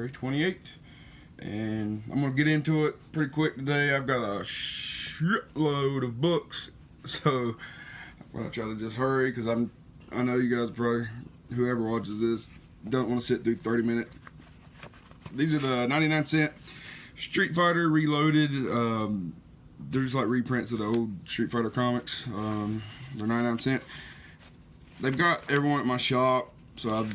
February 28th. And I'm going to get into it pretty quick today. I've got a shitload of books, so I'm going to try to just hurry because I know you guys probably, whoever watches this, don't want to sit through 30 minutes. These are the 99-cent Street Fighter Reloaded. They're just like reprints of the old Street Fighter comics. They're 99 cents. They've got everyone at my shop, so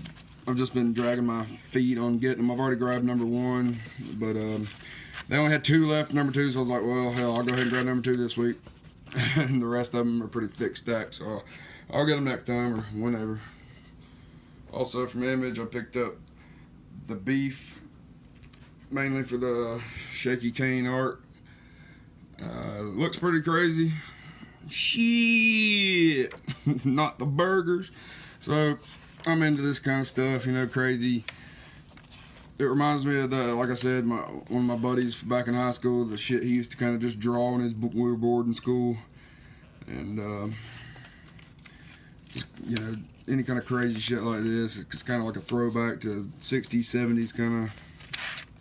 I've just been dragging my feet on getting them. I've already grabbed number 1, but they only had 2 left, number 2, so I was like, well, hell, I'll go ahead and grab number 2 this week. And the rest of them are pretty thick stacked, so I'll get them next time or whenever. Also from Image, I picked up the Beef, mainly for the Shaky Kane art. Looks pretty crazy. Shit, not the burgers. So I'm into this kind of stuff, you know, crazy. It reminds me of the, like I said, one of my buddies back in high school, the shit he used to kind of just draw on his board in school, and just, you know, any kind of crazy shit like this. It's kind of like a throwback to 60s, 70s kind of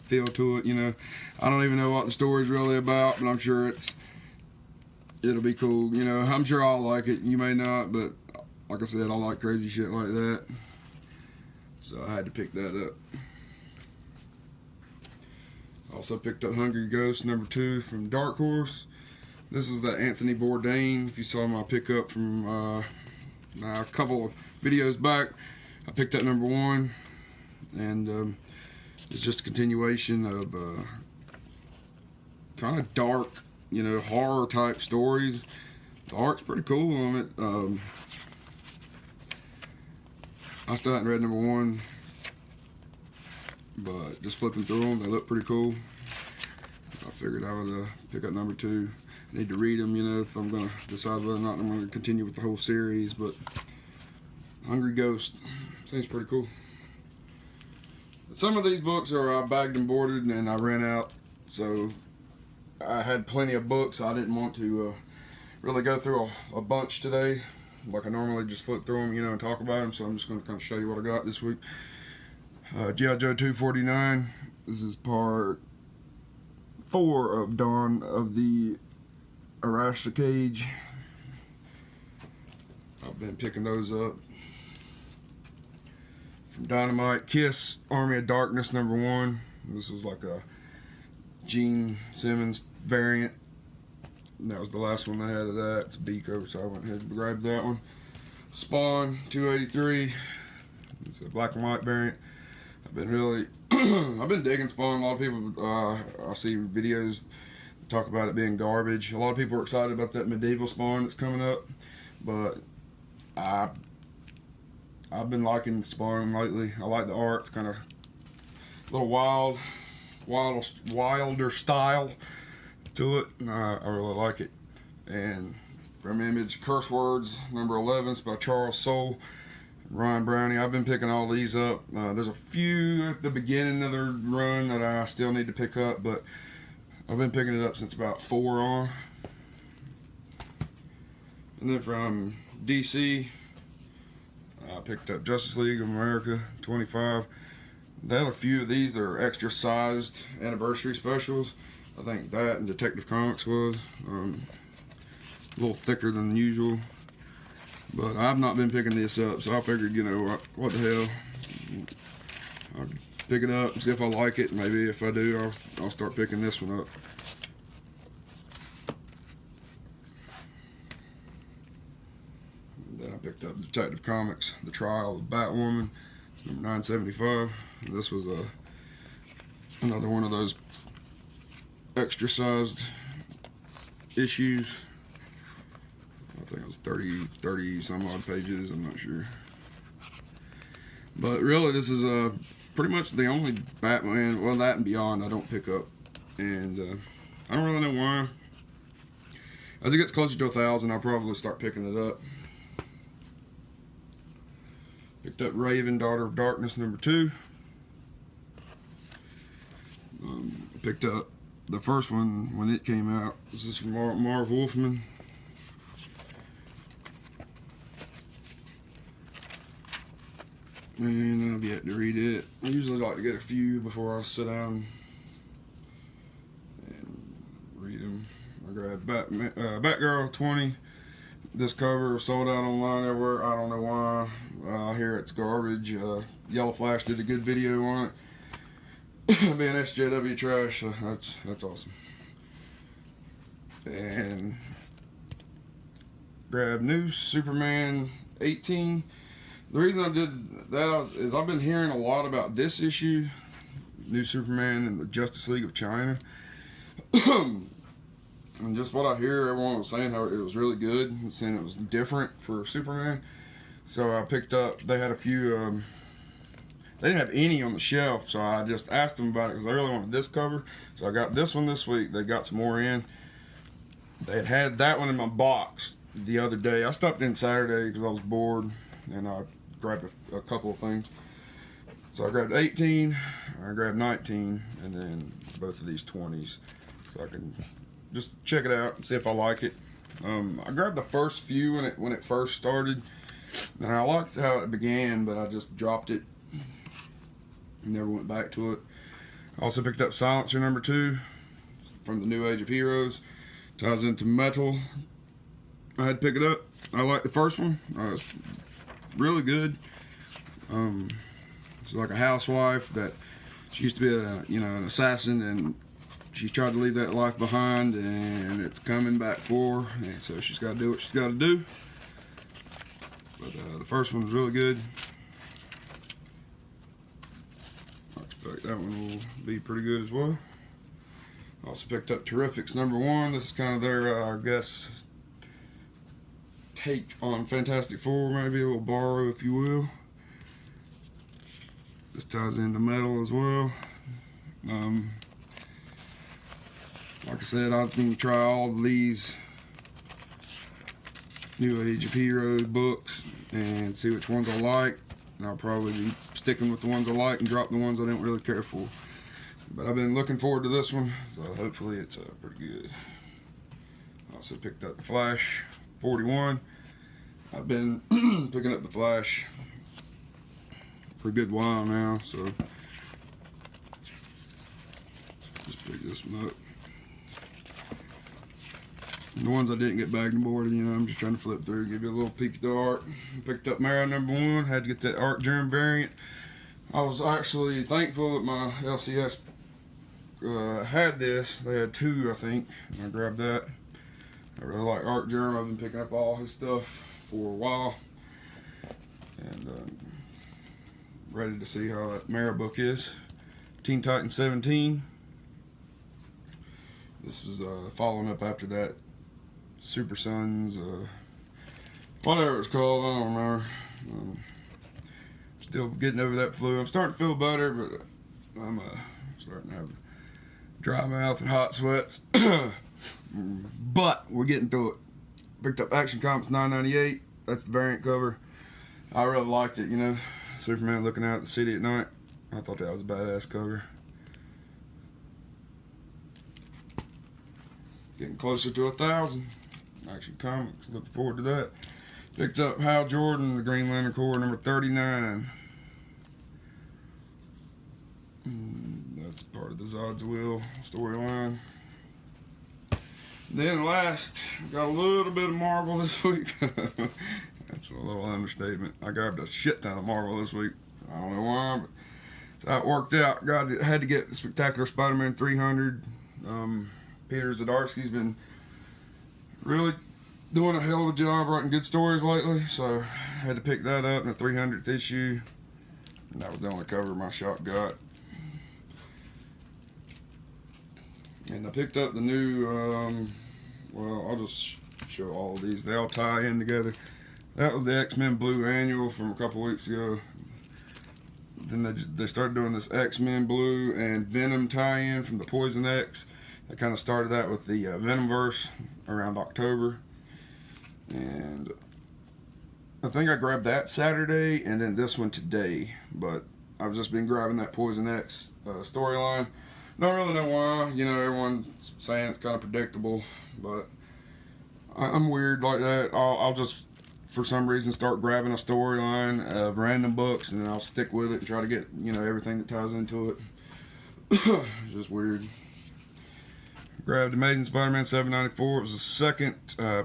feel to it, you know. I don't even know what the story's really about, but I'm sure it'll be cool, you know. I'm sure I'll like it. You may not, but like I said, I like crazy shit like that, so I had to pick that up. Also picked up Hungry Ghost number 2 from Dark Horse. This is the Anthony Bourdain. If you saw my pickup from a couple of videos back, I picked up number 1, and it's just a continuation of kind of dark, you know, horror type stories. The art's pretty cool on it. I still haven't read number 1, but just flipping through them, they look pretty cool. I figured I would pick up number 2. I need to read them, you know, if I'm going to decide whether or not I'm going to continue with the whole series. But Hungry Ghost seems pretty cool. Some of these books are bagged and boarded, and I ran out, so I had plenty of books. I didn't want to really go through a bunch today, like I normally just flip through them, you know, and talk about them. So I'm just going to kind of show you what I got this week. G.I. Joe 249. This is part 4 of Dawn of the Arasha Cage. I've been picking those up. From Dynamite, Kiss, Army of Darkness number 1. This was like a Gene Simmons variant. And that was the last one I had of that. It's a Biko, so I went ahead and grabbed that one. Spawn 283. It's a black and white variant. I've been really, I've been digging Spawn. A lot of people, I see videos talk about it being garbage. A lot of people are excited about that medieval Spawn that's coming up, but I've been liking Spawn lately. I like the art. It's kind of a little wilder style to it. I really like it. And from Image, Curse Words number 11. It's by Charles Soule, Ryan Browning. I've been picking all these up. There's a few at the beginning of their run that I still need to pick up, but I've been picking it up since about 4 on. And then from DC, I picked up Justice League of America 25. They have a few of these that are extra sized anniversary specials. I think that and Detective Comics was a little thicker than usual. But I've not been picking this up, so I figured, you know, what the hell. I'll pick it up and see if I like it. Maybe if I do, I'll start picking this one up. Then I picked up Detective Comics, The Trial of Batwoman, number 975. This was another one of those extra sized issues. I think it was 30 some odd pages, I'm not sure. But really, this is pretty much the only Batman, well, that and Beyond I don't pick up. And I don't really know why. As it gets closer to 1,000, I'll probably start picking it up. Picked up Raven, Daughter of Darkness, number 2. Picked up the first one when it came out. This is from Marv Wolfman. and I've yet to read it. I usually like to get a few before I sit down and read them. I grabbed Batgirl 20. This cover was sold out online everywhere. I don't know why. I hear it's garbage. Yellow Flash did a good video on it. Being SJW trash, so that's awesome. And grab new Superman 18. The reason I did that is I've been hearing a lot about this issue, New Superman and the Justice League of China. And just what I hear, everyone was saying how it was really good and saying it was different for Superman. So I picked up, they had a few, they didn't have any on the shelf, so I just asked them about it because I really wanted this cover. So I got this one this week. They got some more in. They had that one in my box the other day. I stopped in Saturday because I was bored, and I grabbed a couple of things. So I grabbed 18, I grabbed 19, and then both of these 20s. So I can just check it out and see if I like it. I grabbed the first few when it first started, and I liked how it began, but I just dropped it. Never went back to it. I also picked up Silencer number 2 from the New Age of Heroes. Ties into Metal. I had to pick it up. I like the first one. It's really good. It's like a housewife that she used to be an assassin, and she tried to leave that life behind, and it's coming back for her, and so she's got to do what she's got to do. But the first one was really good. I expect that one will be pretty good as well. Also picked up Terrifics number 1. This is kind of their, I guess, take on Fantastic Four, maybe a little borrow, if you will. This ties into Metal as well. Like I said, I'm going to try all of these New Age of Heroes books and see which ones I like. And I'll probably be sticking with the ones I like and drop the ones I don't really care for. But I've been looking forward to this one, so hopefully it's pretty good. Also picked up the Flash 41. I've been picking up the Flash for a good while now, so just pick this one up. And the ones I didn't get bagged and boarded, I'm just trying to flip through, give you a little peek at the art. Picked up Mara number 1, had to get that Art Germ variant. I was actually thankful that my LCS had this. They had 2, I think, and I grabbed that. I really like Art Germ. I've been picking up all his stuff for a while, and ready to see how that Mara book is. Teen Titans 17. This was following up after that Super Sons, whatever it's called, I don't remember. Still getting over that flu. I'm starting to feel better, but I'm starting to have dry mouth and hot sweats. But we're getting through it. Picked up Action Comics 998. That's the variant cover. I really liked it, Superman looking out at the city at night. I thought that was a badass cover. Getting closer to 1,000. Action Comics, looking forward to that. Picked up Hal Jordan, the Green Lantern Corps, number 39. That's part of the Zod's Will storyline. Then last, got a little bit of Marvel this week. That's a little understatement. I grabbed a shit ton of Marvel this week. I don't know why, but that's how it worked out. Had to get the Spectacular Spider-Man 300. Peter Zdarsky's been really doing a hell of a job writing good stories lately, so I had to pick that up in the 300th issue. And that was the only cover my shop got. And I picked up the new, well, I'll just show all of these. They all tie in together. That was the X-Men Blue Annual from a couple weeks ago. Then they started doing this X-Men Blue and Venom tie-in from the Poison X. They kind of started that with the Venomverse around October. And I think I grabbed that Saturday and then this one today. But I've just been grabbing that Poison X storyline. Don't really know why. Everyone's saying it's kind of predictable. But I'm weird like that. I'll just for some reason start grabbing a storyline of random books, and then I'll stick with it and try to get, you know, everything that ties into it. It's just weird. Grabbed Amazing Spider-Man 794. It was the second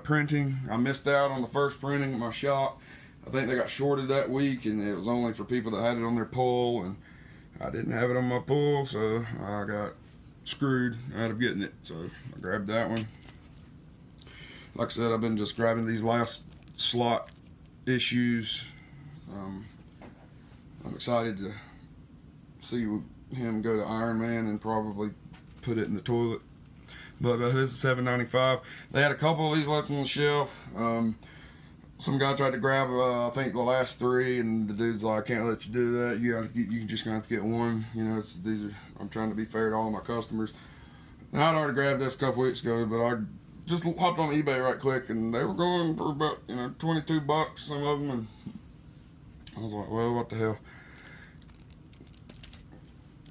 printing. I missed out on the first printing at my shop. I think they got shorted that week, and it was only for people that had it on their pull, and I didn't have it on my pull, so I got screwed out of getting it. So I grabbed that one. Like I said, I've been just grabbing these last slot issues. I'm excited to see him go to Iron Man and probably put it in the toilet. But this is $7.95. They had a couple of these left on the shelf. Some guy tried to grab, I think, the last three, and the dude's like, "I can't let you do that. You just gonna have to get one." You know, I'm trying to be fair to all my customers. And I'd already grabbed this a couple weeks ago, but I just hopped on eBay right quick, and they were going for about, you know, 22 bucks, some of them, and I was like, well, what the hell?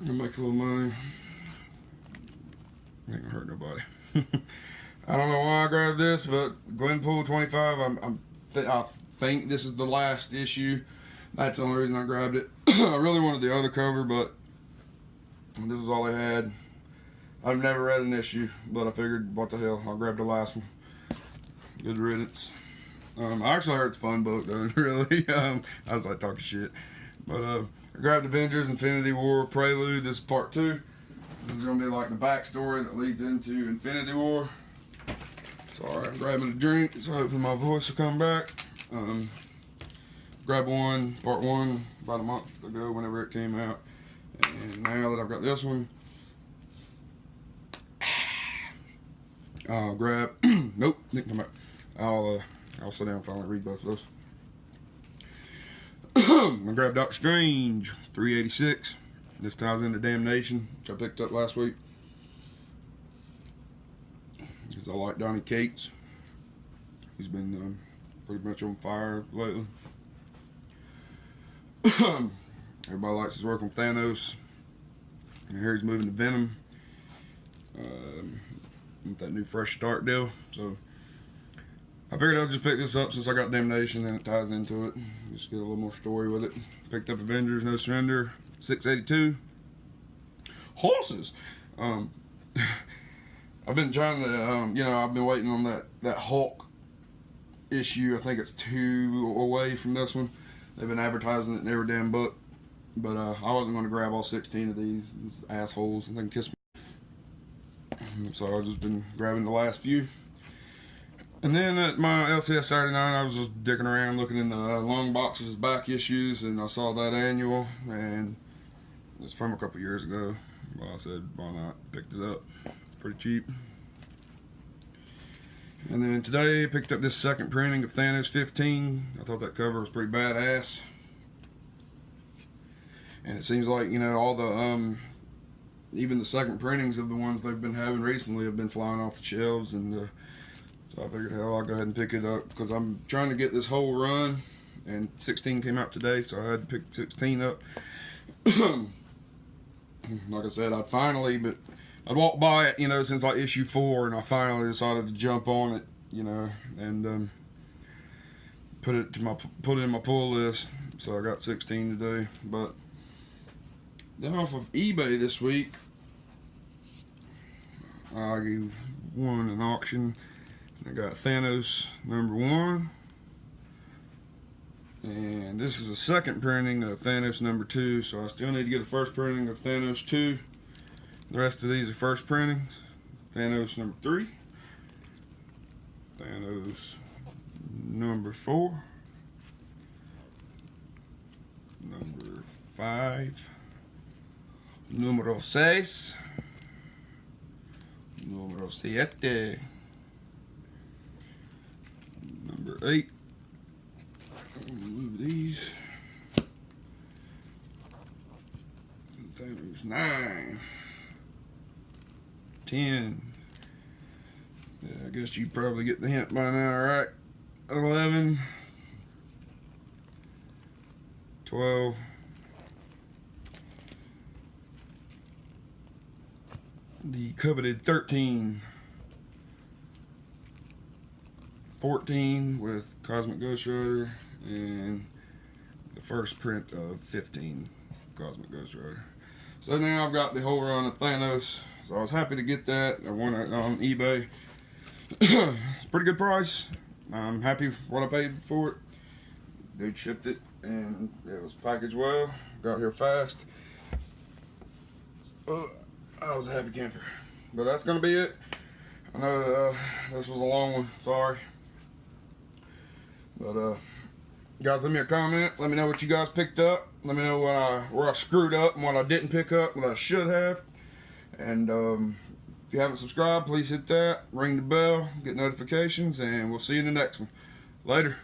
I'll make a little money. Ain't gonna hurt nobody. I don't know why I grabbed this, but Gwenpool 25. I think this is the last issue. That's the only reason I grabbed it. I really wanted the other cover, but this is all they had. I've never read an issue, but I figured, what the hell, I'll grab the last one. Good riddance. I actually heard it's a fun book, though, really. I was like talking shit. But I grabbed Avengers Infinity War Prelude. This is part 2. This is going to be like the backstory that leads into Infinity War. Sorry, I'm grabbing a drink, so hopefully my voice will come back. Grabbed part 1, about a month ago, whenever it came out. And now that I've got this one, I'll grab, nope, didn't come out. I'll sit down and finally read both of those. I'm gonna grab Doctor Strange 386. This ties into Damnation, which I picked up last week, because I like Donny Cates. He's been pretty much on fire lately. Everybody likes his work on Thanos, and here he's moving to Venom with that new fresh start deal. So I figured I'll just pick this up since I got Damnation and it ties into it. Just get a little more story with it. Picked up Avengers No Surrender 682. Horses. I've been trying to, you know, I've been waiting on that Hulk issue. I think it's 2 away from this one. They've been advertising it in every damn book. But I wasn't going to grab all 16 of these assholes and then kiss me. So I've just been grabbing the last few. And then at my LCS Saturday night, I was just dicking around looking in the long boxes back issues, and I saw that annual, and it's from a couple years ago. Well, I said, why not? Picked it up. It's pretty cheap. And then today I picked up this second printing of Thanos 15. I thought that cover was pretty badass. And it seems like, you know, all the even the second printings of the ones they've been having recently have been flying off the shelves, and so I figured, hell, I'll go ahead and pick it up, because I'm trying to get this whole run, and 16 came out today, so I had to pick 16 up. Like I said, I'd walked by it, you know, since like issue 4, and I finally decided to jump on it, you know, and put it in my pull list. So I got 16 today. But then off of eBay this week, I won an auction. I got Thanos #1, and this is the second printing of Thanos #2, so I still need to get a first printing of Thanos 2. The rest of these are first printings. Thanos #3, Thanos #4, #5, #6, #7, #8. Move these. Thanos 9, 10. Yeah, I guess you probably get the hint by now, right? 11, 12, the coveted 13, 14 with Cosmic Ghost Rider and the first print of 15 Cosmic Ghost Rider. So now I've got the whole run of Thanos. So I was happy to get that. I won it on eBay. It's a pretty good price. I'm happy with what I paid for it. Dude shipped it and it was packaged well. Got here fast. So, I was a happy camper. But that's gonna be it. I know this was a long one. Sorry. But guys, leave me a comment. Let me know what you guys picked up. Let me know where I screwed up and what I didn't pick up, what I should have. And if you haven't subscribed, please hit that. Ring the bell. Get notifications, and we'll see you in the next one. Later.